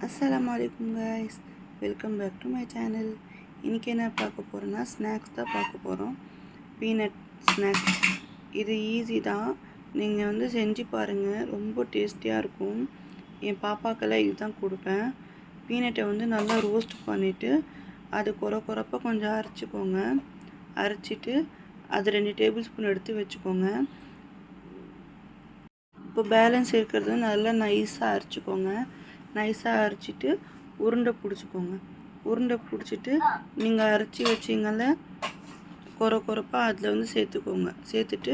Assalamualaikum guys, welcome back to my channel. இன்னைக்கு என்ன பார்க்க போறோம்னா ஸ்நாக்ஸ் தான் பார்க்க போறோம். Peanut snacks. இது ஈஸி தான். நீங்க செஞ்சு பாருங்க. ரொம்ப டேஸ்டியா இருக்கும். என் பாப்பாக்கெல்லாம் இதுதான் கொடுப்பேன். பீனட்டை நல்லா ரோஸ்ட் பண்ணிட்டு அது கொரப்பா கொஞ்சம் அரைச்சுக்கோங்க. அரைச்சிட்டு அது 2 டேபிள் ஸ்பூன் எடுத்து வச்சுக்கோங்க. இப்போ பேலன்ஸ் இருக்கிறது நல்லா நைஸாக அரைச்சிக்கோங்க. நைஸாக அரைச்சிட்டு உருண்டை பிடிச்சிக்கோங்க. உருண்டை பிடிச்சிட்டு நீங்கள் அரைச்சி வச்சிங்கல்ல கொரப்பாக அதில் சேர்த்துக்கோங்க. சேர்த்துட்டு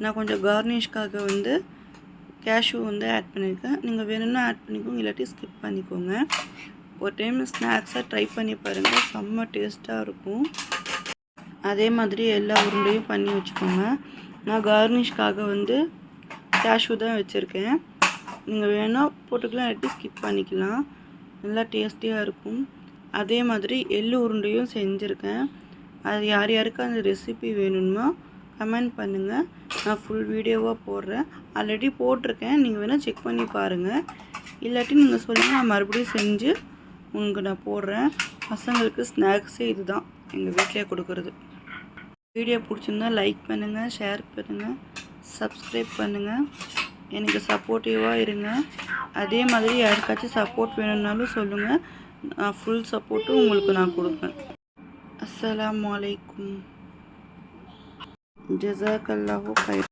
நான் கொஞ்சம் கார்னிஷ்காக கேஷ்யூ ஆட் பண்ணியிருக்கேன். நீங்கள் வேணும்னா ஆட் பண்ணிக்கோங்க, இல்லாட்டி ஸ்கிப் பண்ணிக்கோங்க. ஒரு டைம் ஸ்நாக்ஸாக ட்ரை பண்ணி பாருங்கள், செம்ம டேஸ்ட்டாக இருக்கும். அதே மாதிரி எல்லா உருண்டையும் பண்ணி வச்சுக்கோங்க. நான் கார்னிஷ்காக கேஷ்யூ தான் வச்சுருக்கேன். நீங்கள் வேணால் போட்டுக்கலாம், இல்லாட்டி ஸ்கிப் பண்ணிக்கலாம். நல்லா டேஸ்டியாக இருக்கும். அதே மாதிரி எள்ளு உருண்டையும் செஞ்சுருக்கேன். அது யார் யாருக்கு அந்த ரெசிபி வேணும்னா கமெண்ட் பண்ணுங்கள். நான் ஃபுல் வீடியோவாக போடுறேன். ஆல்ரெடி போட்டிருக்கேன், நீங்கள் வேணால் செக் பண்ணி பாருங்கள். இல்லாட்டி நீங்கள் சொல்லுங்கள், நான் மறுபடியும் செஞ்சு உங்களுக்கு நான் போடுறேன். பசங்களுக்கு ஸ்நாக்ஸே இது தான் எங்கள் வீட்டிலே கொடுக்குறது. வீடியோ பிடிச்சிருந்தா லைக் பண்ணுங்கள், ஷேர் பண்ணுங்கள், சப்ஸ்கிரைப் பண்ணுங்கள். எனக்கு சப்போர்ட்டிவாக இருங்க. அதே மாதிரி யாருக்காச்சும் சப்போர்ட் வேணும்னாலும் சொல்லுங்கள், நான் ஃபுல் சப்போர்ட்டும் உங்களுக்கு நான் கொடுப்பேன். அஸ்ஸலாமு அலைக்கும். ஜஸாக்கல்லாஹு கைர்.